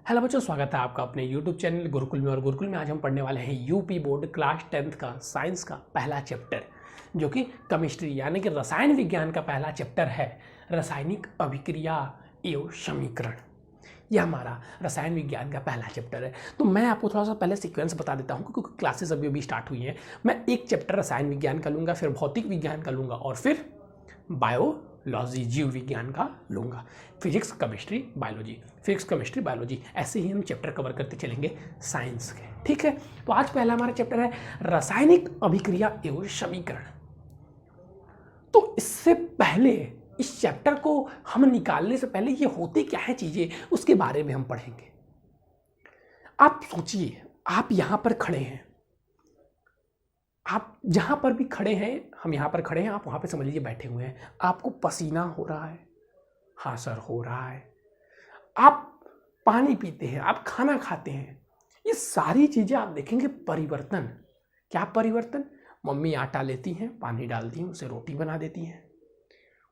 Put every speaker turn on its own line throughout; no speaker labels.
Hello बच्चों, स्वागत है आपका अपने YouTube चैनल गुरुकुल में। और गुरुकुल में आज हम पढ़ने वाले हैं यूपी बोर्ड क्लास 10th का साइंस का पहला चैप्टर, जो कि केमिस्ट्री यानी कि रसायन विज्ञान का पहला चैप्टर है, रासायनिक अभिक्रिया एवं समीकरण। यह हमारा रसायन विज्ञान का पहला चैप्टर है। तो मैं आपको थोड़ा सा पहले सीक्वेंस बता देता हूँ, क्योंकि क्लासेस अभी अभी स्टार्ट हुई हैं। मैं एक चैप्टर रसायन विज्ञान का लूँगा, फिर भौतिक विज्ञान का लूँगा, और फिर बायोलॉजी जीव विज्ञान का लूँगा। Physics chemistry biology, physics chemistry biology, ऐसे ही हम चैप्टर कवर करते चलेंगे साइंस के। ठीक है, तो आज पहला हमारा चैप्टर है रासायनिक अभिक्रिया एवं समीकरण। तो इससे पहले इस चैप्टर को हम निकालने से पहले ये होते क्या है चीजें, उसके बारे में हम पढ़ेंगे। आप सोचिए, आप यहां पर खड़े हैं, आप जहां पर भी खड़े हैं, हम यहां पर खड़े हैं, आप वहां पे समझ लीजिए बैठे हुए हैं। आपको पसीना हो रहा है, हाँ सर हो रहा है। आप पानी पीते हैं, आप खाना खाते हैं, ये सारी चीजें आप देखेंगे परिवर्तन। क्या परिवर्तन? मम्मी आटा लेती हैं, पानी डालती हैं, उसे रोटी बना देती हैं।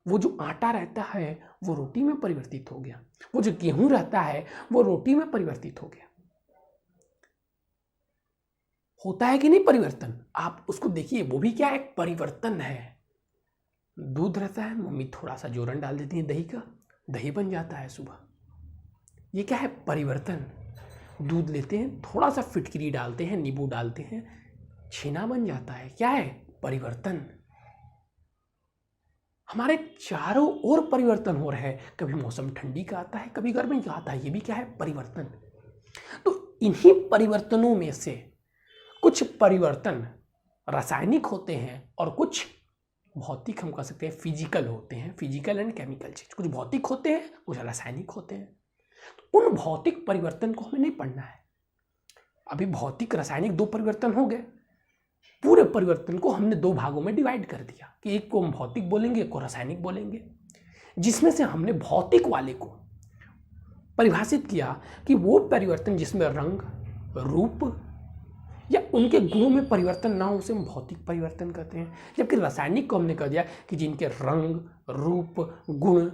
वो जो आटा रहता है वो रोटी में परिवर्तित हो गया, वो जो गेहूं रहता है वो रोटी में परिवर्तित हो गया। होता है कि नहीं परिवर्तन? आप उसको देखिए, वो भी क्या एक परिवर्तन है। दूध रहता है, मम्मी थोड़ा सा जोरन डाल देती है दही का, दही बन जाता है सुबह। ये क्या है? परिवर्तन। दूध लेते हैं, थोड़ा सा फिटकरी डालते हैं, नींबू डालते हैं, छेना बन जाता है। क्या है? परिवर्तन। हमारे चारों ओर परिवर्तन हो रहे हैं। कभी मौसम ठंडी का आता है, कभी गर्मी का आता है। ये भी क्या है? परिवर्तन। तो इन्हीं परिवर्तनों में से कुछ परिवर्तन रासायनिक होते हैं और कुछ भौतिक, हम कह सकते हैं फिजिकल होते हैं। फिजिकल एंड केमिकल चीज, कुछ भौतिक होते हैं, कुछ रासायनिक होते हैं। तो उन भौतिक परिवर्तन को हमें नहीं पढ़ना है। अभी भौतिक रासायनिक दो परिवर्तन हो गए, पूरे परिवर्तन को हमने दो भागों में डिवाइड कर दिया कि एक को हम भौतिक बोलेंगे, एक को रासायनिक बोलेंगे। जिसमें से हमने भौतिक वाले को परिभाषित किया कि वो परिवर्तन जिसमें रंग, रूप या उनके गुणों में परिवर्तन ना हो, उसे हम भौतिक परिवर्तन कहते हैं। जबकि रासायनिक को हमने कह दिया कि जिनके रंग, रूप, गुण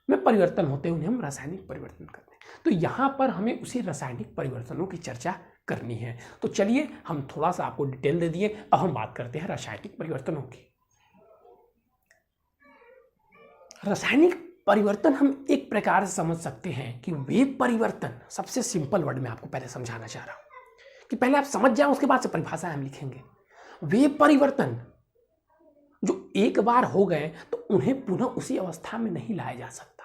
में परिवर्तन होते हैं, उन्हें हम रासायनिक परिवर्तन कहते हैं। तो यहाँ पर हमें उसी रासायनिक परिवर्तनों की चर्चा करनी है। तो चलिए, हम थोड़ा सा आपको डिटेल दे दिए, अब हम बात करते हैं रासायनिक परिवर्तनों की। रासायनिक परिवर्तन हम एक प्रकार से समझ सकते हैं कि वे परिवर्तन, सबसे सिंपल वर्ड में आपको पहले समझाना चाह रहा हूं कि पहले आप समझ जाएं, उसके बाद से परिभाषा हम लिखेंगे। वे परिवर्तन जो एक बार हो गए तो उन्हें पुनः उसी अवस्था में नहीं लाया जा सकता।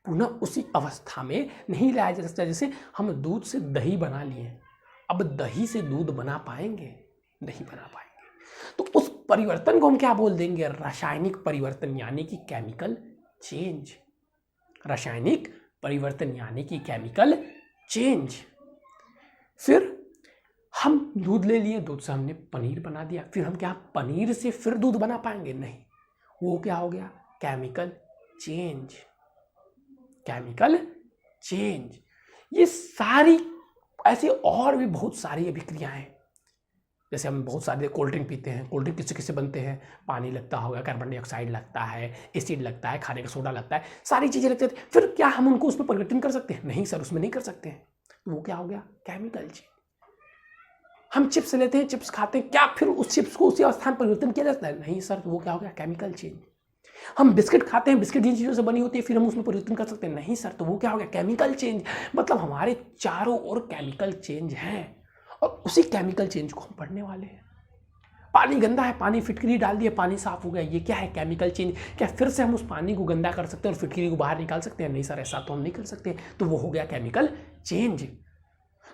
पुनः उसी अवस्था में नहीं लाया जा सकता। जैसे हम दूध से दही बना लिए, अब दही से दूध बना पाएंगे? नहीं बना पाएंगे। तो उस परिवर्तन को हम क्या बोल देंगे? रासायनिक परिवर्तन, यानी कि केमिकल चेंज। रासायनिक परिवर्तन यानी कि केमिकल चेंज। फिर हम दूध ले लिए, दूध से हमने पनीर बना दिया, फिर हम क्या पनीर से फिर दूध बना पाएंगे? नहीं। वो क्या हो गया? Chemical change. Chemical change. ये सारी ऐसे और भी बहुत सारी अभिक्रियाएं, जैसे हम बहुत सारे कोल्ड ड्रिंक पीते हैं। कोल्ड ड्रिंक किससे किससे बनते हैं? पानी लगता होगा, कार्बन डाइऑक्साइड लगता है, एसिड लगता है, खाने का सोडा लगता है, सारी चीजें लगती हैं। फिर क्या हम उनको उसमें परिवर्तन कर सकते हैं? नहीं सर, उसमें नहीं कर सकते हैं। तो वो क्या हो गया? Chemical change. हम चिप्स लेते हैं, चिप्स खाते हैं, क्या फिर उस चिप्स को उसी अवस्था में परिवर्तन किया जाता है? नहीं सर। तो वो क्या हो गया? Chemical change. हम बिस्किट खाते हैं, बिस्किट जिन चीजों से बनी होती है, फिर हम उसमें परिवर्तन कर सकते हैं? नहीं सर। तो वो क्या हो गया? Chemical change. मतलब हमारे चारों ओर केमिकल चेंज है, और उसी केमिकल चेंज को हम पढ़ने वाले हैं। पानी गंदा है, पानी फिटकरी डाल दिया, पानी साफ हो गया, ये क्या है? Chemical change. क्या फिर से हम उस पानी को गंदा कर सकते हैं और फिटकरी को बाहर निकाल सकते हैं? नहीं सर, ऐसा तो हम नहीं कर सकते। तो वो हो गया केमिकल चेंज।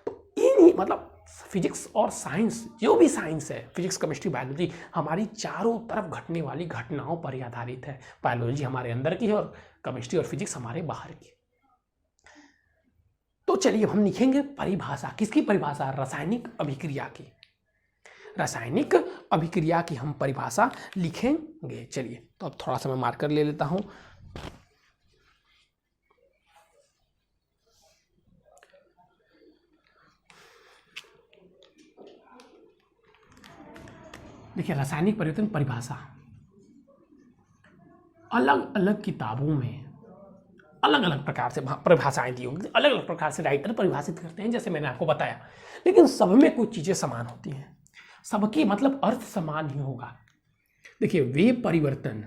तो इन मतलब फिजिक्स और साइंस, जो भी साइंस है, फिजिक्स केमिस्ट्री बायोलॉजी, हमारी चारों तरफ घटने वाली घटनाओं पर आधारित है। बायोलॉजी हमारे अंदर की है और केमिस्ट्री और फिजिक्स हमारे बाहर की। तो चलिए हम लिखेंगे परिभाषा। किसकी परिभाषा? रासायनिक अभिक्रिया की। रासायनिक अभिक्रिया की हम परिभाषा लिखेंगे। चलिए, तो अब थोड़ा सा मैं मार्कर ले लेता हूं। देखिए, रासायनिक परिवर्तन परिभाषा अलग अलग किताबों में अलग अलग प्रकार से परिभाषाएं दी होंगी, अलग अलग प्रकार से राइटर परिभाषित करते हैं, जैसे मैंने आपको बताया, लेकिन सब में कुछ चीजें समान होती हैं, सबकी मतलब अर्थ समान ही होगा। देखिए, वे परिवर्तन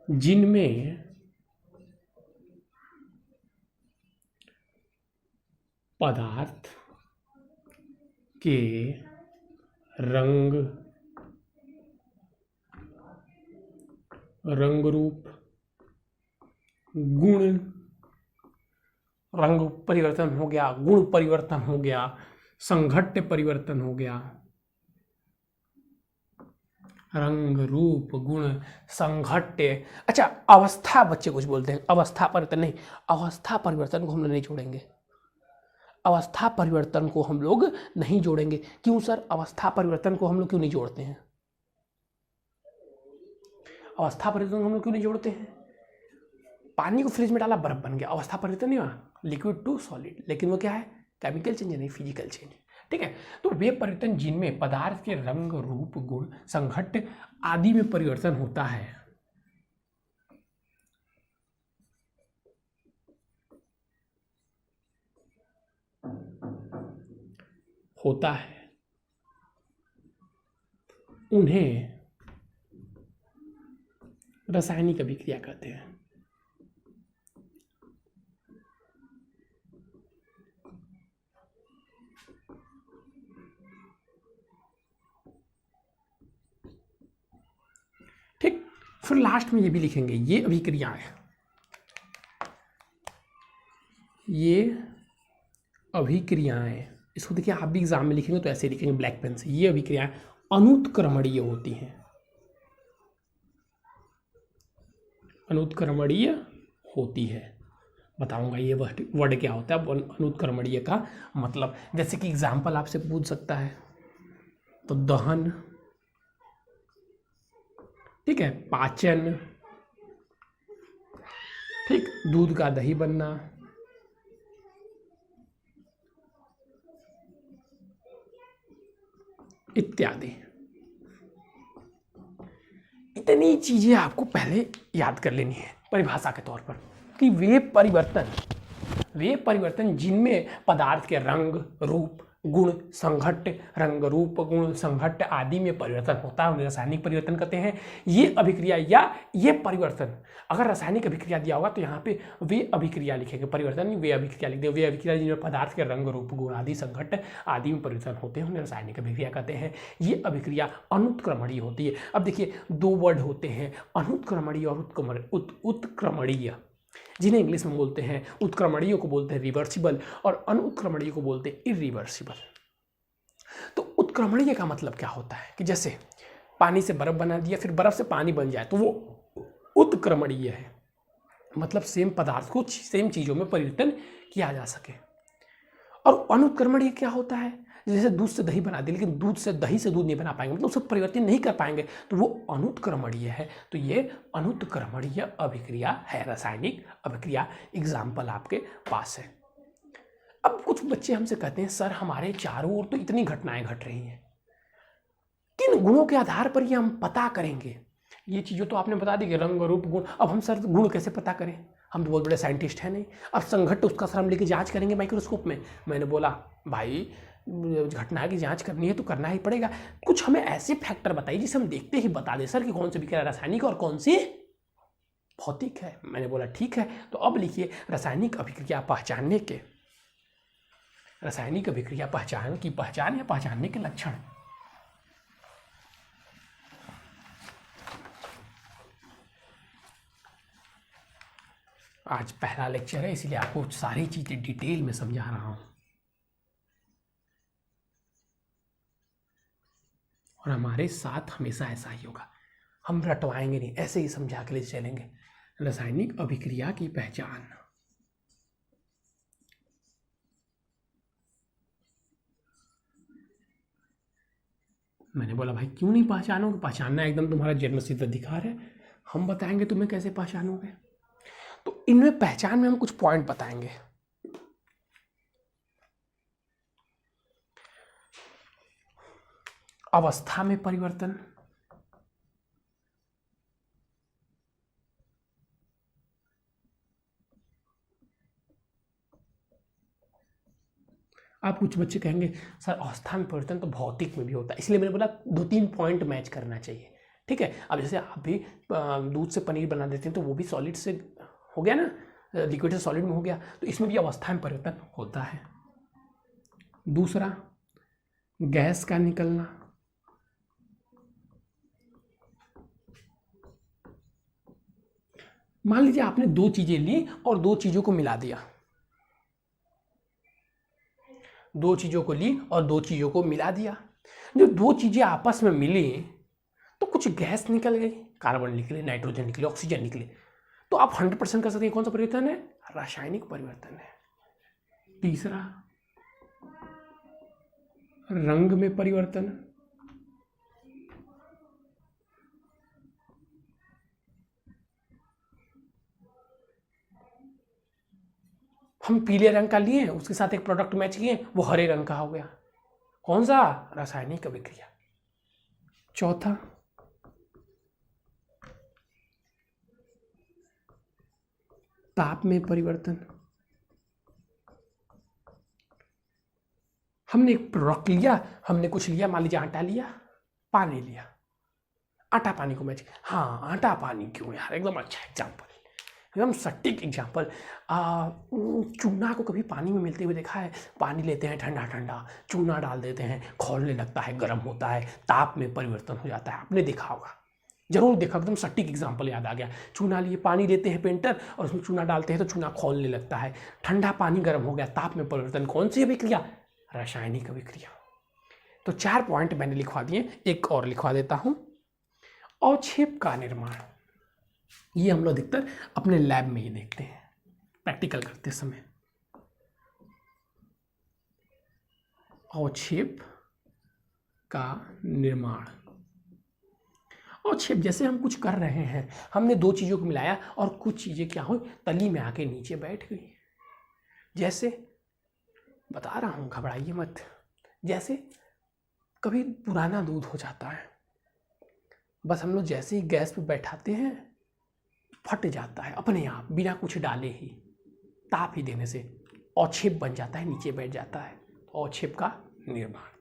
जिनमें पदार्थ के रंग रूप गुण, रंग परिवर्तन हो गया, गुण परिवर्तन हो गया, संघट्ट परिवर्तन हो गया, रंग रूप गुण संघट्ट। अच्छा, अवस्था बच्चे कुछ बोलते हैं, अवस्था परिवर्तन नहीं, अवस्था परिवर्तन को हम लोग नहीं जोड़ेंगे, अवस्था परिवर्तन को हम लोग नहीं जोड़ेंगे। क्यों सर, अवस्था परिवर्तन को हम लोग क्यों नहीं जोड़ते हैं? अवस्था परिवर्तन को हम लोग क्यों नहीं जोड़ते हैं? पानी को फ्रिज में डाला, बर्फ बन गया, अवस्था परिवर्तन नहीं हुआ, लिक्विड टू सॉलिड, लेकिन वो क्या है? केमिकल चेंज नहीं, फिजिकल चेंज। ठीक है, तो वे परिवर्तन जिनमें पदार्थ के रंग रूप गुण संघट्ट आदि में परिवर्तन होता है, उन्हें रासायनिक अभिक्रिया कहते हैं। ठीक, फिर लास्ट में ये भी लिखेंगे, ये अभिक्रियाएं, इसको देखिए आप भी एग्जाम में लिखेंगे तो ऐसे लिखेंगे ब्लैक पेन से, ये अभिक्रियाएं अनुत्क्रमणीय होती हैं, अनुत्क्रमणीय होती है। बताऊंगा ये वर्ड क्या होता है अनुत्क्रमणीय का मतलब। जैसे कि एग्जाम्पल आपसे पूछ सकता है, तो दहन, ठीक है, पाचन, ठीक, दूध का दही बनना, इत्यादि। इतनी चीजें आपको पहले याद कर लेनी है परिभाषा के तौर पर, कि वे परिवर्तन जिनमें पदार्थ के रंग रूप गुण संघट्ट, रंग रूप गुण संघट्ट आदि में परिवर्तन होता है, उन्हें रासायनिक परिवर्तन कहते हैं। ये अभिक्रिया या ये परिवर्तन, अगर रासायनिक अभिक्रिया दिया होगा तो यहाँ पे वे अभिक्रिया लिखेंगे, परिवर्तन नहीं, वे अभिक्रिया लिख देंगे। वे अभिक्रिया जिनमें पदार्थ के रंग रूप गुण आदि संघट्ट आदि में परिवर्तन होते हैं, उन्हें रासायनिक अभिक्रिया कहते हैं। ये अभिक्रिया अनुत्क्रमणीय होती है। अब देखिए, दो वर्ड होते हैं, अनुत्क्रमणीय और उत्क्रमणीय, जिन्हें इंग्लिश में बोलते हैं, उत्क्रमणीय को बोलते हैं रिवर्सिबल और अनुत्क्रमणीय को बोलते हैं इरिवर्सिबल। तो उत्क्रमणीय का मतलब क्या होता है कि जैसे पानी से बर्फ बना दिया, फिर बर्फ से पानी बन जाए, तो वो उत्क्रमणीय है, मतलब सेम पदार्थ को सेम चीजों में परिवर्तन किया जा सके। और अनुत्क्रमणीय क्या होता है, जैसे दूध से दही बना दे, लेकिन दूध से दही से दूध नहीं बना पाएंगे, मतलब उसको परिवर्तन नहीं कर पाएंगे, तो वो अनुत्क्रमणीय है। तो ये अनुत्क्रमणीय अभिक्रिया है, रासायनिक अभिक्रिया। एग्जाम्पल आपके पास है। अब कुछ बच्चे हमसे कहते हैं, सर हमारे चारों ओर तो इतनी घटनाएं घट रही हैं, किन गुणों के आधार पर ये हम पता करेंगे? ये चीज़ें तो आपने बता दी कि रंग रूप गुण, अब हम सर गुण कैसे पता करें? हम तो बहुत बड़े साइंटिस्ट हैं नहीं। अब संघट्ट उसका सर हम लेके जांच करेंगे माइक्रोस्कोप में। मैंने बोला भाई, घटना की जांच करनी है तो करना ही पड़ेगा, कुछ हमें ऐसे फैक्टर बताइए जिसे हम देखते ही बता दें सर कि कौन सी अभिक्रिया रासायनिक और कौन सी भौतिक है। मैंने बोला ठीक है, तो अब लिखिए रासायनिक अभिक्रिया पहचानने के, रासायनिक अभिक्रिया पहचान या पहचानने के लक्षण। आज पहला लेक्चर है, इसलिए आपको सारी चीजें डिटेल में समझा रहा हूं, और हमारे साथ हमेशा ऐसा ही होगा, हम रटवाएंगे नहीं, ऐसे ही समझा के ले चलेंगे। रासायनिक अभिक्रिया की पहचान, मैंने बोला भाई क्यों नहीं पहचानोगे? पहचानना एकदम तुम्हारा जन्मसिद्ध अधिकार है, हम बताएंगे तुम्हें कैसे पहचानोगे। तो इनमें पहचान में हम कुछ पॉइंट बताएंगे। अवस्था में परिवर्तन, आप कुछ बच्चे कहेंगे सर अवस्था में परिवर्तन तो भौतिक में भी होता है, इसलिए मैंने बोला 2-3 पॉइंट मैच करना चाहिए। ठीक है, अब जैसे आप भी दूध से पनीर बना देते हैं तो वो भी सॉलिड से हो गया ना, लिक्विड से सॉलिड में हो गया, तो इसमें भी अवस्था में परिवर्तन होता है। दूसरा, गैस का निकलना, मान लीजिए आपने 2 चीजें ली और 2 चीजों को मिला दिया, 2 चीजों को ली और 2 चीजों को मिला दिया। जो 2 चीजें आपस में मिली तो कुछ गैस निकल गई, कार्बन निकले, नाइट्रोजन निकले, ऑक्सीजन निकले, तो आप 100% कर सकते हैं कौन सा परिवर्तन है, रासायनिक परिवर्तन है। तीसरा, रंग में परिवर्तन, हम पीले रंग का लिए, उसके साथ एक प्रोडक्ट मैच किए, वो हरे रंग का हो गया, कौन सा, रासायनिक अभिक्रिया। चौथा, ताप में परिवर्तन, हमने एक प्रोडक्ट लिया, हमने कुछ लिया, मान लीजिए आटा लिया, पानी लिया, आटा पानी को मैच, हाँ आटा पानी क्यों यार, एकदम अच्छा एग्जाम्पल, एकदम सटीक एग्जाम्पल। चूना को कभी पानी में मिलते हुए देखा है, पानी लेते हैं ठंडा ठंडा, चूना डाल देते हैं, खौलने लगता है, गर्म होता है, ताप में परिवर्तन हो जाता है, आपने देखा होगा, जरूर देखा, एकदम सटीक एग्जाम्पल याद आ गया। चूना लिए, पानी लेते हैं पेंटर और उसमें चूना डालते हैं तो चूना खौलने लगता है, ठंडा पानी गर्म हो गया, ताप में परिवर्तन, कौन सी अभिक्रिया, रासायनिक अभिक्रिया। तो 4 पॉइंट मैंने लिखवा दिए, एक और लिखवा देता हूं, अवक्षेप का निर्माण। ये हम लोग अधिकतर अपने लैब में ही देखते हैं प्रैक्टिकल करते समय। अवक्षेप का निर्माण, अवक्षेप जैसे हम कुछ कर रहे हैं, हमने 2 चीज़ों को मिलाया और कुछ चीज़ें क्या हुई, तली में आके नीचे बैठ गई। जैसे बता रहा हूँ, घबराइए मत, जैसे कभी पुराना दूध हो जाता है, बस हम लोग जैसे ही गैस पे बैठाते हैं फट जाता है अपने आप, बिना कुछ डाले ही, ताप ही देने से अवक्षेप बन जाता है, नीचे बैठ जाता है, अवक्षेप का निर्माण।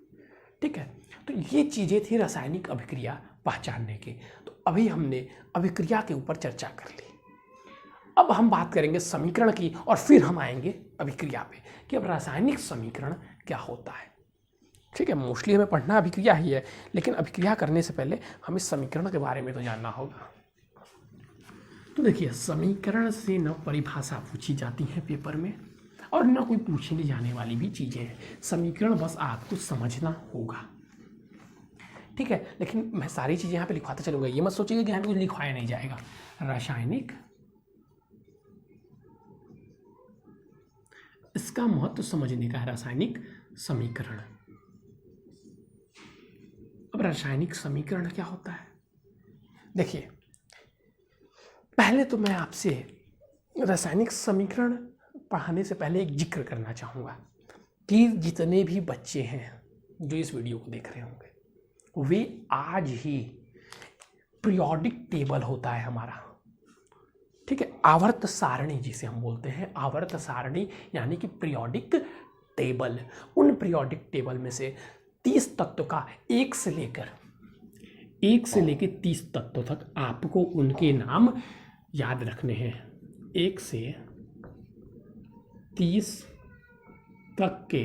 ठीक है, तो ये चीज़ें थी रासायनिक अभिक्रिया पहचानने के। तो अभी हमने अभिक्रिया के ऊपर चर्चा कर ली, अब हम बात करेंगे समीकरण की और फिर हम आएंगे अभिक्रिया पे कि अब रासायनिक समीकरण क्या होता है। ठीक है, मोस्टली हमें पढ़ना अभिक्रिया ही है, लेकिन अभिक्रिया करने से पहले हमें समीकरण के बारे में तो जानना होगा। तो देखिए, समीकरण से न परिभाषा पूछी जाती है पेपर में और न कोई पूछने जाने वाली भी चीज़ें हैं, समीकरण बस आपको समझना होगा। ठीक है, लेकिन मैं सारी चीज़ें यहाँ पे लिखवाता चलूँगा, ये मत सोचिएगा कि यहाँ पे कुछ लिखवाया नहीं जाएगा। रासायनिक, इसका महत्व समझने का है, रासायनिक समीकरण। अब रासायनिक समीकरण क्या होता है, देखिए पहले तो मैं आपसे रासायनिक समीकरण पढ़ाने से पहले एक जिक्र करना चाहूँगा कि जितने भी बच्चे हैं जो इस वीडियो को देख रहे होंगे, वे आज ही पीरियोडिक टेबल होता है हमारा, ठीक है, आवर्त सारणी जिसे हम बोलते हैं, आवर्त सारणी यानी कि पीरियोडिक टेबल, उन पीरियोडिक टेबल में से 30 तत्व का 1 से लेकर 30 तत्व तक आपको उनके नाम याद रखने हैं। 1 से 30 तक के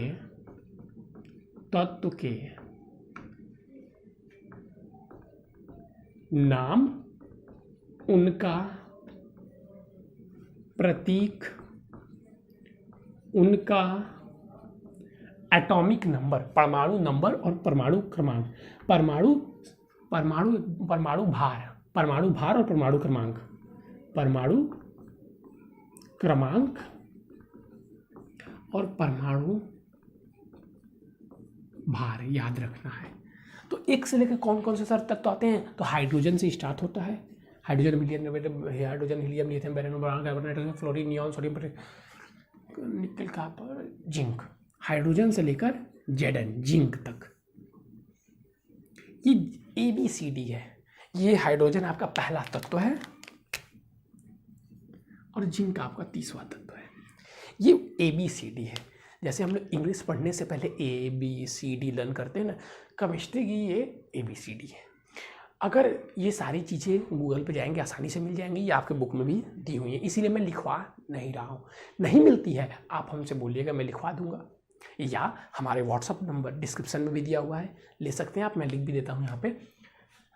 तत्व के नाम, उनका प्रतीक, उनका एटॉमिक नंबर, परमाणु नंबर और परमाणु क्रमांक, परमाणु भार और परमाणु क्रमांक, परमाणु क्रमांक और परमाणु भार याद रखना है। तो 1 से लेकर कौन कौन से सर तत्व आते हैं, तो हाइड्रोजन से स्टार्ट होता है, hydrogen, helium, lithium, barium, boron, carbon, nitrogen, fluorine, neon, sodium, निकल, कॉपर, जिंक, हाइड्रोजन से लेकर Zn, जिंक तक। ये ABCD है। ये हाइड्रोजन आपका पहला तत्व है और जिंक आपका तीसरा तत्व है। ये ABCD है। जैसे हम लोग इंग्लिश पढ़ने से पहले ABCD लर्न करते हैं ना, केमिस्ट्री की ये ABCD है। अगर ये सारी चीज़ें गूगल पे जाएंगे आसानी से मिल जाएंगी, ये आपके बुक में भी दी हुई है, इसीलिए मैं लिखवा नहीं रहा हूँ। नहीं मिलती है आप हमसे बोलिएगा, मैं लिखवा दूंगा, या हमारे व्हाट्सअप नंबर डिस्क्रिप्शन में भी दिया हुआ है, ले सकते हैं आप। मैं लिख भी देता हूँ यहाँ पे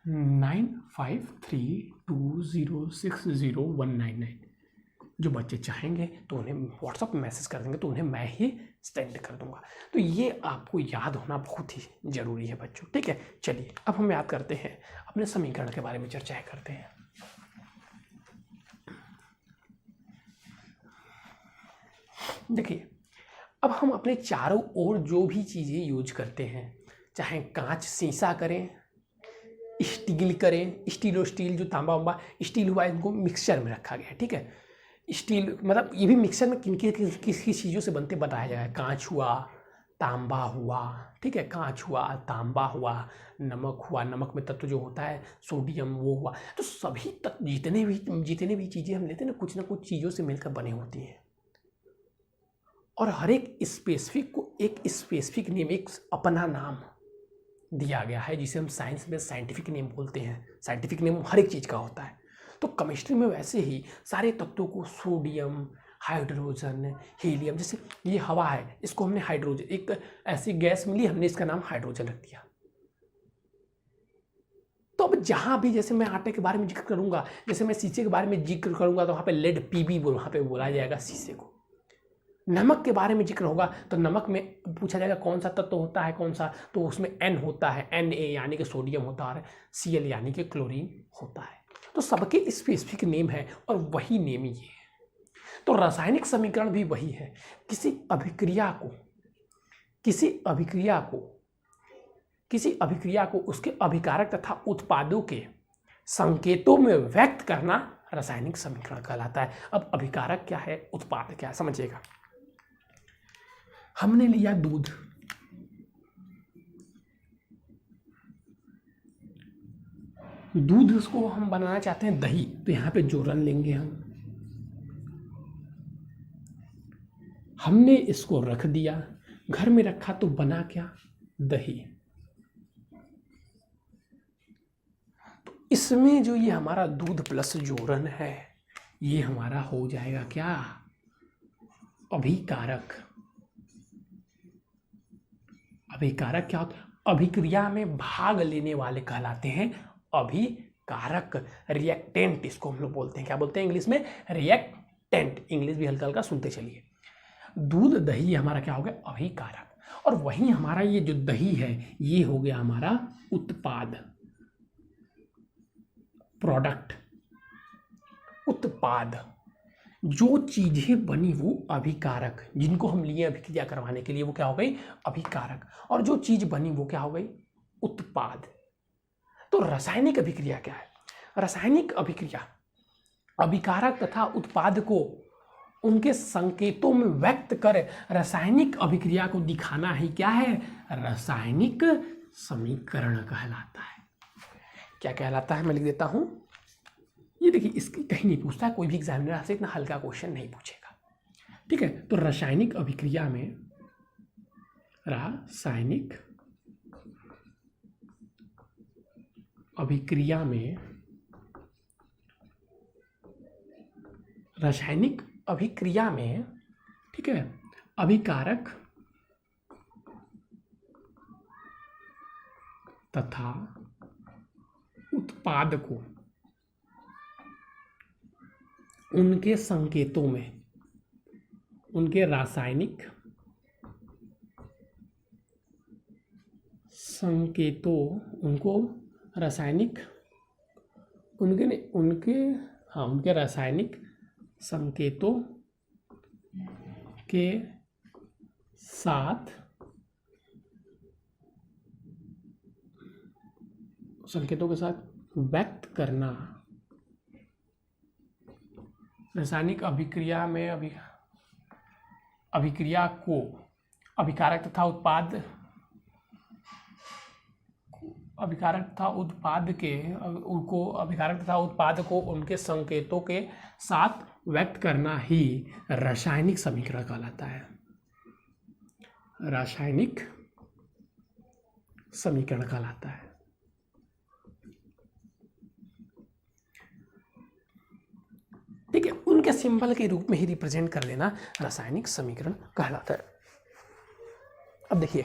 9532060199। जो बच्चे चाहेंगे तो उन्हें व्हाट्सअप में मैसेज कर देंगे, तो उन्हें मैं ही सेंड कर दूंगा। तो ये आपको याद होना बहुत ही ज़रूरी है बच्चों, ठीक है। चलिए अब हम याद करते हैं, अपने समीकरण के बारे में चर्चा करते हैं। देखिए, अब हम अपने चारों ओर जो भी चीज़ें यूज करते हैं, चाहे कांच शीशा करें, स्टील करें, स्टील और स्टील जो तांबा वांबा स्टील हुआ, इनको मिक्सचर में रखा गया है, ठीक है। स्टील मतलब ये भी मिक्सचर में किन किस चीज़ों से बनते बताया जाएगा। कांच हुआ, तांबा हुआ, ठीक है, कांच हुआ, तांबा हुआ, नमक हुआ, नमक में तत्व जो होता है सोडियम वो हुआ। तो सभी तत्व जितने भी चीज़ें हम लेते हैं ना, कुछ चीज़ों से मिलकर बने होती हैं। और हर एक स्पेसिफिक को एक स्पेसिफिक नेम, एक अपना नाम दिया गया है, जिसे हम साइंस में साइंटिफिक नेम बोलते हैं। साइंटिफिक नेम हर एक चीज़ का होता है। तो केमिस्ट्री में वैसे ही सारे तत्वों को सोडियम, हाइड्रोजन, हीलियम, जैसे ये हवा है, इसको हमने हाइड्रोजन, एक ऐसी गैस मिली, हमने इसका नाम हाइड्रोजन रख दिया। तो अब जहाँ भी, जैसे मैं आटे के बारे में जिक्र करूंगा, जैसे मैं शीशे के बारे में जिक्र करूंगा, तो वहाँ पे लेड Pb वहाँ पे बोला जाएगा शीशे को। नमक के बारे में जिक्र होगा तो नमक में पूछा जाएगा कौन सा तत्व होता है, कौन सा, तो उसमें N होता है, Na यानी कि सोडियम होता है, Cl यानी कि क्लोरीन होता है। तो सबके स्पेसिफिक नेम है और वही नेम ये है। तो रासायनिक समीकरण भी वही है। किसी अभिक्रिया को उसके अभिकारक तथा उत्पादों के संकेतों में व्यक्त करना रासायनिक समीकरण कहलाता है। अब अभिकारक क्या है, उत्पाद क्या है, समझिएगा। हमने लिया दूध, दूध उसको हम बनाना चाहते हैं दही, तो यहाँ पे जोरन लेंगे हमने इसको रख दिया, घर में रखा तो बना क्या, दही। तो इसमें जो ये हमारा दूध प्लस जोरन है, ये हमारा हो जाएगा क्या, अभिकारक। अभिकारक क्या होता है, अभिक्रिया में भाग लेने वाले कहलाते हैं अभिकारक। रिएक्टेंट इसको हम लोग बोलते हैं, क्या बोलते हैं इंग्लिश में, रिएक्टेंट। इंग्लिश भी हल्का हल्का सुनते चलिए। दूध दही हमारा क्या हो गया, अभिकारक। और वहीं हमारा ये जो दही है, ये हो गया हमारा उत्पाद, प्रोडक्ट, उत्पाद। जो चीजें बनी वो अभिकारक, जिनको हम लिए अभिक्रिया करवाने के लिए, वो क्या हो गई, अभिकारक। और जो चीज बनी वो क्या हो गई, उत्पाद। तो रासायनिक अभिक्रिया क्या है, रासायनिक अभिक्रिया अभिकारक तथा उत्पाद को उनके संकेतों में व्यक्त कर रासायनिक अभिक्रिया को दिखाना ही क्या है, रासायनिक समीकरण कहलाता है। क्या कहलाता है, मैं लिख देता हूं। ये देखिए, इसकी कहीं नहीं पूछता, कोई भी एग्जामिनर आपसे इतना हल्का क्वेश्चन नहीं पूछेगा, ठीक है। तो रासायनिक अभिक्रिया में, रासायनिक अभिक्रिया में, रासायनिक अभिक्रिया में, ठीक है, अभिकारक तथा उत्पाद को उनके संकेतों में, उनके रासायनिक संकेतों, उनको रासायनिक, उनके रासायनिक संकेतों के साथ व्यक्त करना। रासायनिक अभिक्रिया में अभिक्रिया को अभिकारक तथा उत्पाद अभिकारक तथा उत्पाद के उनको अभिकारक तथा उत्पाद को उनके संकेतों के साथ व्यक्त करना ही रासायनिक समीकरण कहलाता है। रासायनिक समीकरण कहलाता है। ठीक है, उनके सिंबल के रूप में ही रिप्रेजेंट कर लेना रासायनिक समीकरण कहलाता है। अब देखिए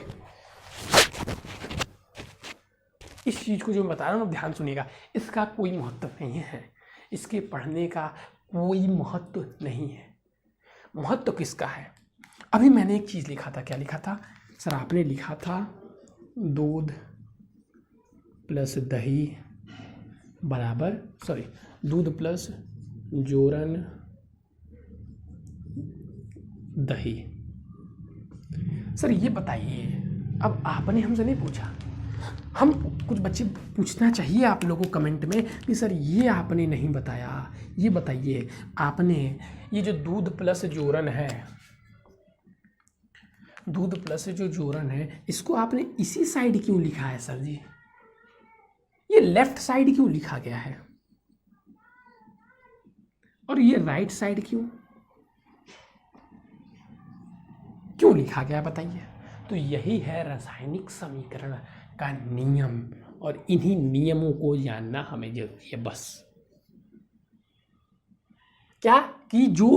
इस चीज को जो मैं बता रहा हूँ ध्यान सुनिएगा, इसका कोई महत्व नहीं है, इसके पढ़ने का कोई महत्व नहीं है। महत्व किसका है? अभी मैंने एक चीज लिखा था, क्या लिखा था सर? आपने लिखा था दूध प्लस दही बराबर, सॉरी, दूध प्लस जोरन दही। सर ये बताइए, अब आपने हमसे नहीं पूछा, हम कुछ बच्चे पूछना चाहिए आप लोगों को कमेंट में कि सर ये आपने नहीं बताया, ये बताइए आपने ये जो दूध प्लस जोरन है, दूध प्लस जो जोरन है, इसको आपने इसी साइड क्यों लिखा है सर जी? ये लेफ्ट साइड क्यों लिखा गया है और ये राइट साइड क्यों लिखा गया बताइए? तो यही है रासायनिक समीकरण का नियम, और इन्हीं नियमों को जानना हमें जरूरी है। बस क्या कि जो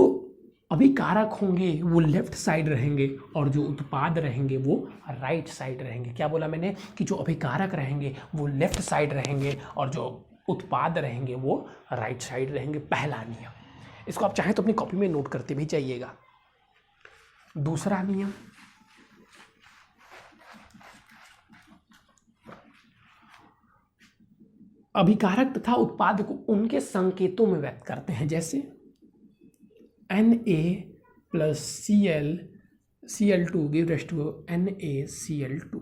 अभिकारक होंगे वो लेफ्ट साइड रहेंगे और जो उत्पाद रहेंगे वो राइट साइड रहेंगे। क्या बोला मैंने? कि जो अभिकारक रहेंगे वो लेफ्ट साइड रहेंगे और जो उत्पाद रहेंगे वो राइट साइड रहेंगे। पहला नियम, इसको आप चाहें तो अपनी कॉपी में नोट करते भी जाइएगा। दूसरा नियम, अभिकारक तथा उत्पाद को उनके संकेतों में व्यक्त करते हैं, जैसे Na plus Cl2 give rise to NaCl2।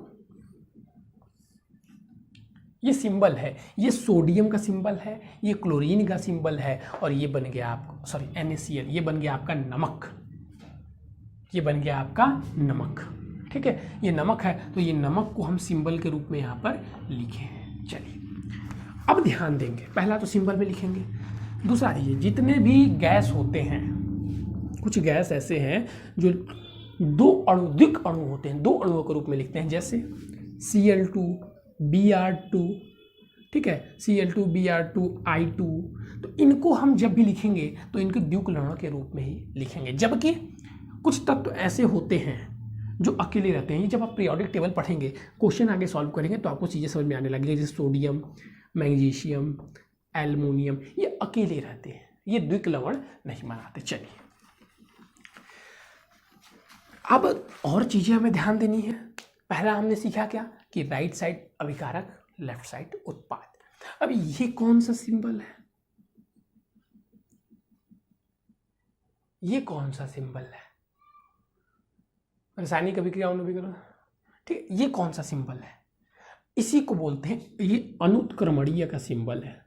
ये सिंबल है, ये सोडियम का सिंबल है, ये क्लोरीन का सिंबल है, और ये बन गया आपका, सॉरी NaCl, ये बन गया आपका नमक, ये बन गया आपका नमक। ठीक है, ये नमक है, तो ये नमक को हम सिंबल के रूप में यहाँ पर लिखे हैं। चलिए अब ध्यान देंगे, पहला तो सिंबल में लिखेंगे। दूसरा ये जितने भी गैस होते हैं, कुछ गैस ऐसे हैं जो दो अणुदिक अणु होते हैं, दो अणुओं के रूप में लिखते हैं, जैसे Cl2 Br2, ठीक है, Cl2 Br2 I2। तो इनको हम जब भी लिखेंगे तो इनको द्विक लवण के रूप में ही लिखेंगे। जबकि कुछ तत्व ऐसे होते हैं जो अकेले रहते हैं। ये जब आप पीरियोडिक टेबल पढ़ेंगे, क्वेश्चन आगे सॉल्व करेंगे तो आपको चीज़ें समझ में आने लगेगी, जैसे सोडियम, मैग्नीशियम, एल्युमिनियम, ये अकेले रहते हैं, ये द्विक लवण नहीं बनाते। चलिए अब और चीजें हमें ध्यान देनी है। पहला हमने सीखा क्या कि राइट साइड अभिकारक, लेफ्ट साइड उत्पाद। अब ये कौन सा सिंबल है? ये कौन सा सिंबल है? रासायनिक अभिक्रियाओं में भी करो, ठीक है, ये कौन सा सिंबल है? इसी को बोलते हैं, ये अनुत्क्रमणीय का सिंबल है।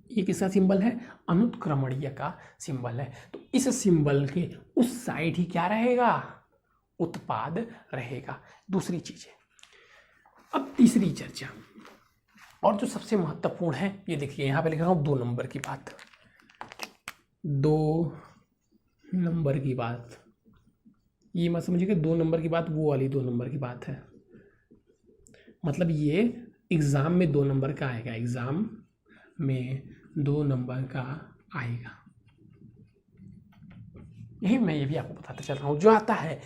ये किसका सिंबल है? अनुत्क्रमणीय का सिंबल है। तो इस सिंबल के उस साइड ही क्या रहेगा? उत्पाद रहेगा। दूसरी चीज है। अब तीसरी चर्चा, और जो सबसे महत्वपूर्ण है, ये देखिए यहां पे लिख रहा हूं 2 नंबर की बात। 2 नंबर की बात, ये मत समझिएगा 2 नंबर की बात वो वाली 2 नंबर की बात है। मतलब ये एग्जाम में 2 नंबर का आएगा, एग्जाम में 2 नंबर का आएगा। यही मैं ये भी आपको बताता चल रहा हूं। जो आता है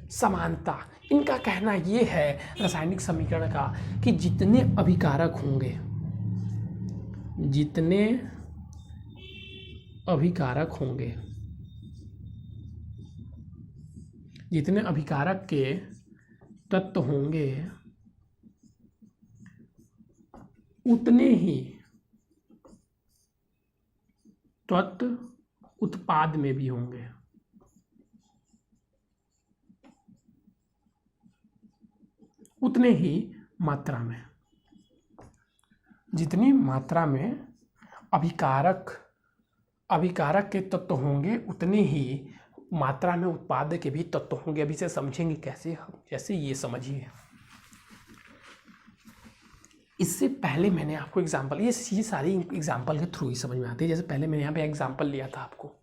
समानता, इनका कहना ये है रासायनिक समीकरण का कि जितने अभिकारक होंगे, जितने अभिकारक होंगे, जितने अभिकारक के तत्व होंगे उतने ही तत्व उत्पाद में भी होंगे। उतने ही मात्रा में, जितनी मात्रा में अभिकारक के तत्व होंगे उतने ही मात्रा में उत्पाद के भी तत्व होंगे। अभी से समझेंगे कैसे हम, जैसे ये समझिए। इससे पहले मैंने आपको एग्जाम्पल, ये सारी एग्जाम्पल के थ्रू ही समझ में आती है। जैसे पहले मैंने यहाँ पे एग्जाम्पल लिया था आपको,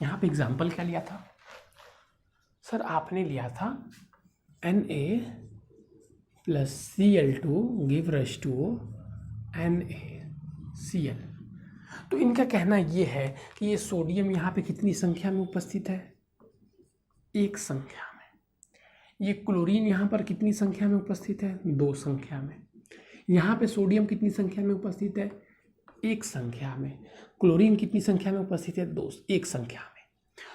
यहाँ पे एग्जाम्पल क्या लिया था सर? आपने लिया था Na+Cl2 give rush to NaCl। तो इनका कहना ये है कि ये सोडियम यहाँ पे कितनी संख्या में उपस्थित है? एक संख्या में। ये क्लोरीन यहाँ पर कितनी संख्या में उपस्थित है? दो संख्या में। यहाँ पे सोडियम कितनी संख्या में उपस्थित है? एक संख्या में। क्लोरीन कितनी संख्या में उपस्थित है? एक संख्या में।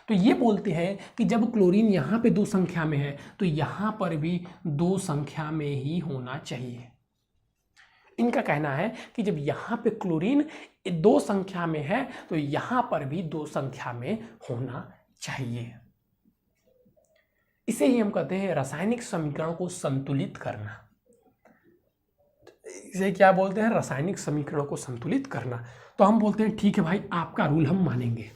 तो ये बोलते हैं कि जब क्लोरीन यहाँ पे दो संख्या में है तो यहाँ पर भी दो संख्या में ही होना चाहिए। इनका कहना है कि जब यहाँ पे क्लोरीन दो संख्या में है तो यहाँ पर भी दो संख्या में होना चाहिए। इसे ही हम कहते हैं रासायनिक समीकरण को संतुलित करना। इसे क्या बोलते हैं? रासायनिक समीकरणों को संतुलित करना। तो हम बोलते हैं ठीक है भाई, आपका रूल हम मानेंगे।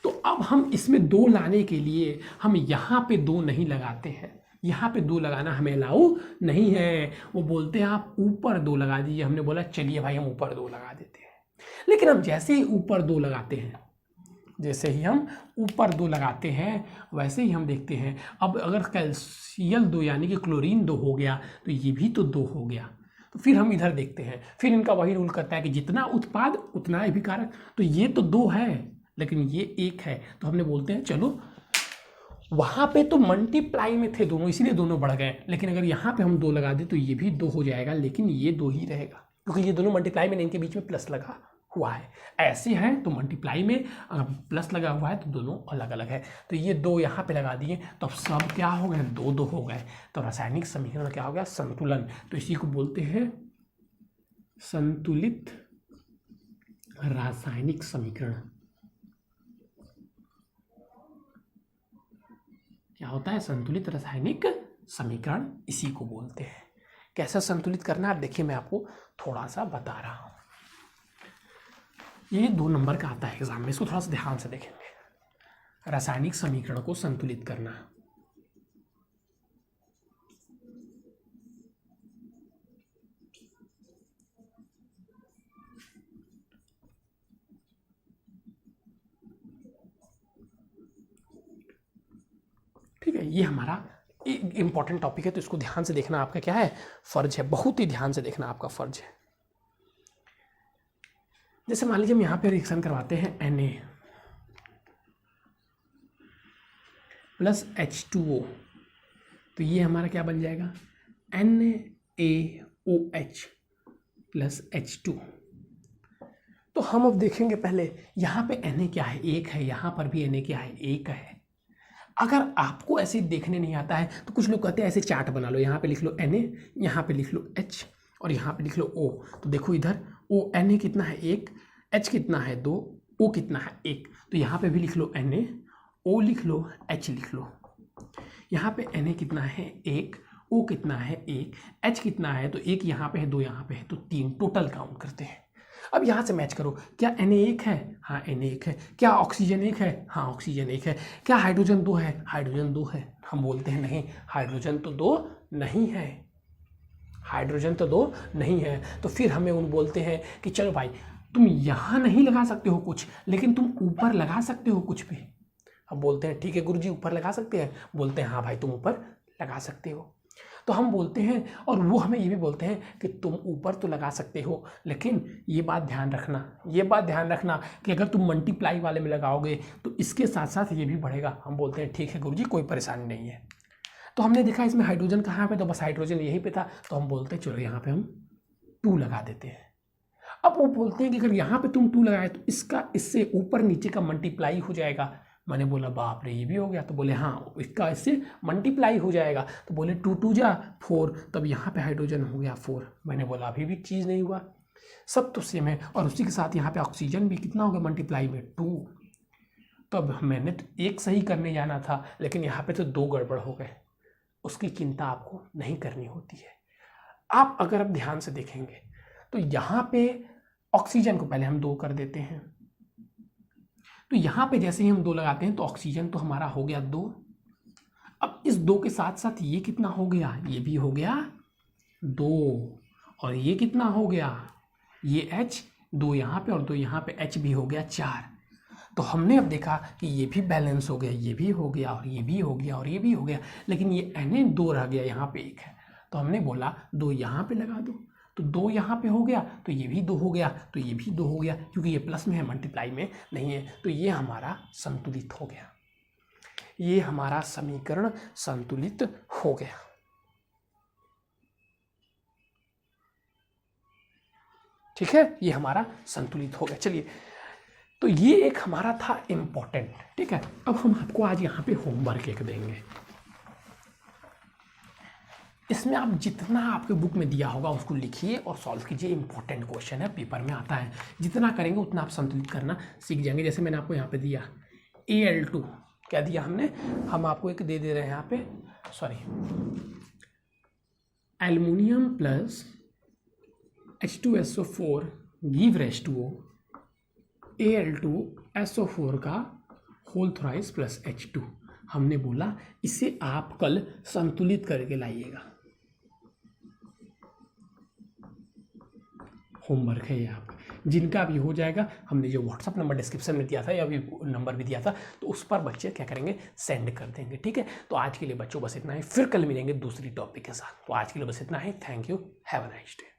तो अब हम इसमें दो लाने के लिए हम यहाँ पे दो नहीं लगाते हैं, यहाँ पे दो लगाना हमें अलाउ नहीं है। वो बोलते हैं आप ऊपर दो लगा दीजिए। हमने बोला चलिए भाई हम ऊपर दो लगा देते हैं। लेकिन हम जैसे ही ऊपर दो लगाते हैं, जैसे ही हम ऊपर दो लगाते हैं वैसे ही हम देखते हैं अब अगर Cl2 यानी कि क्लोरीन दो हो गया तो ये भी तो दो हो गया। तो फिर हम इधर देखते हैं, फिर इनका वही रूल करता है कि जितना उत्पाद उतना अभिकारक। तो ये तो दो है लेकिन ये एक है, तो हमने बोलते हैं चलो वहाँ पे तो मल्टीप्लाई में थे दोनों, इसीलिए दोनों बढ़ गए। लेकिन अगर यहाँ पे हम दो लगा दें तो ये भी दो हो जाएगा, लेकिन ये दो ही रहेगा क्योंकि ये दोनों मल्टीप्लाई में, इनके बीच में प्लस लगा हुआ है। ऐसे है तो मल्टीप्लाई में प्लस लगा हुआ है तो दोनों अलग अलग है। तो ये दो यहाँ पे लगा दिए तो अब सब क्या हो गए? दो दो हो गए। तो रासायनिक समीकरण क्या हो गया? संतुलन। तो इसी को बोलते हैं संतुलित रासायनिक समीकरण। क्या होता है? संतुलित रासायनिक समीकरण इसी को बोलते हैं। कैसे संतुलित करना है देखिए, मैं आपको थोड़ा सा बता रहा हूँ। ये 2 नंबर का आता है एग्जाम में, इसको थोड़ा सा ध्यान से देखेंगे। रासायनिक समीकरण को संतुलित करना। ठीक है, ये हमारा इंपॉर्टेंट टॉपिक है तो इसको ध्यान से देखना आपका क्या है? फर्ज है। बहुत ही ध्यान से देखना आपका फर्ज है। जैसे मान लीजिए हम यहाँ पे रिएक्शन करवाते हैं Na+H2O, तो ये हमारा क्या बन जाएगा? NaOH+H2। तो हम अब देखेंगे पहले यहाँ पे Na क्या है? एक है। यहाँ पर भी Na क्या है? एक है। अगर आपको ऐसे देखने नहीं आता है तो कुछ लोग कहते हैं ऐसे चार्ट बना लो, यहाँ पे लिख लो Na, यहाँ पे लिख लो H और यहाँ पे लिख लो O। तो देखो इधर Na कितना है? 1, H कितना है? 2, O कितना है? 1। तो यहाँ पे भी लिख लो Na, O लिख लो, H लिख लो। यहाँ पे Na कितना है? 1, O कितना है? 1, H कितना है? तो 1 यहाँ पे है, 2 यहाँ पे है, तो 3 टोटल काउंट करते हैं। अब यहाँ से मैच करो, क्या Na 1 है? हाँ Na 1 है। क्या ऑक्सीजन 1 है? हाँ ऑक्सीजन 1 है। क्या हाइड्रोजन 2 है? हाइड्रोजन 2 है। हम बोलते हैं नहीं, हाइड्रोजन तो 2 नहीं है, हाइड्रोजन तो 2 नहीं है। तो फिर हमें उन बोलते हैं कि चलो भाई तुम यहाँ नहीं लगा सकते हो कुछ, लेकिन तुम ऊपर लगा सकते हो कुछ भी। हम बोलते हैं ठीक है गुरुजी ऊपर लगा सकते हैं? बोलते हैं हाँ भाई तुम ऊपर लगा सकते हो। तो हम बोलते हैं, और वो हमें ये भी बोलते हैं कि तुम ऊपर तो लगा सकते हो, लेकिन ये बात ध्यान रखना कि अगर तुम मल्टीप्लाई वाले में लगाओगे तो इसके साथ साथ ये भी बढ़ेगा। हम बोलते हैं ठीक है गुरुजी कोई परेशानी नहीं है। तो हमने देखा इसमें हाइड्रोजन कहाँ पे? तो बस हाइड्रोजन यहीं पे था, तो हम बोलते हैं चलो यहाँ पे हम 2 लगा देते हैं। अब वो बोलते हैं कि अगर यहाँ पे तुम 2 लगाए तो इसका इससे ऊपर नीचे का मल्टीप्लाई हो जाएगा। मैंने बोला बाप रे ये भी हो गया? तो बोले हाँ इसका इससे मल्टीप्लाई हो जाएगा। तो बोले 2 2 जा 4, तब यहाँ पे हाइड्रोजन हो गया 4। मैंने बोला अभी भी चीज़ नहीं हुआ, सब तो सेम है। और उसी के साथ यहाँ पे ऑक्सीजन भी कितना हो गया मल्टीप्लाई में? 2। तब मैंने तो 1 सही करने जाना था, लेकिन यहाँ पे तो 2 गड़बड़ हो गए। उसकी चिंता आपको नहीं करनी होती है। आप अगर अब ध्यान से देखेंगे तो यहाँ पे ऑक्सीजन को पहले हम 2 कर देते हैं। तो यहाँ पे जैसे ही हम 2 लगाते हैं तो ऑक्सीजन तो हमारा हो गया 2। अब इस 2 के साथ साथ ये कितना हो गया, ये भी हो गया 2, और ये कितना हो गया, ये H, 2 यहाँ पे और 2 यहाँ पे, H भी हो गया 4। तो हमने अब देखा कि ये भी बैलेंस हो गया, ये भी हो गया और ये भी हो गया और ये भी हो गया, लेकिन ये Na2 रह गया, यहाँ पे 1 है। तो हमने बोला 2 यहाँ पे लगा दो, तो 2 यहाँ पे हो गया, तो ये भी 2 हो गया, तो ये भी 2 हो गया, क्योंकि ये प्लस में है, मल्टीप्लाई में नहीं है। तो ये हमारा संतुलित हो गया, ये हमारा समीकरण संतुलित हो गया। ठीक है, ये हमारा संतुलित हो गया। चलिए, तो ये एक हमारा था इम्पोर्टेंट। ठीक है, अब हम आपको आज यहाँ पे होमवर्क एक देंगे। इसमें आप जितना आपके बुक में दिया होगा उसको लिखिए और सॉल्व कीजिए। इंपॉर्टेंट क्वेश्चन है, पेपर में आता है। जितना करेंगे उतना आप संतुलित करना सीख जाएंगे। जैसे मैंने आपको यहाँ पे दिया Al2, क्या दिया हमने, हम आपको एक दे दे रहे हैं यहाँ पे, sorry, aluminium plus H2SO4 give rise to Al2SO4 का होल थ्राइस प्लस H2। हमने बोला इसे आप कल संतुलित करके लाइएगा। होमवर्क है ये आपका, जिनका भी हो जाएगा। हमने जो व्हाट्सअप नंबर डिस्क्रिप्शन में दिया था या भी नंबर भी दिया था, तो उस पर बच्चे क्या करेंगे, सेंड कर देंगे। ठीक है, तो आज के लिए बच्चों बस इतना ही, फिर कल मिलेंगे दूसरी टॉपिक के साथ। तो आज के लिए बस इतना ही। Thank you, have a nice day.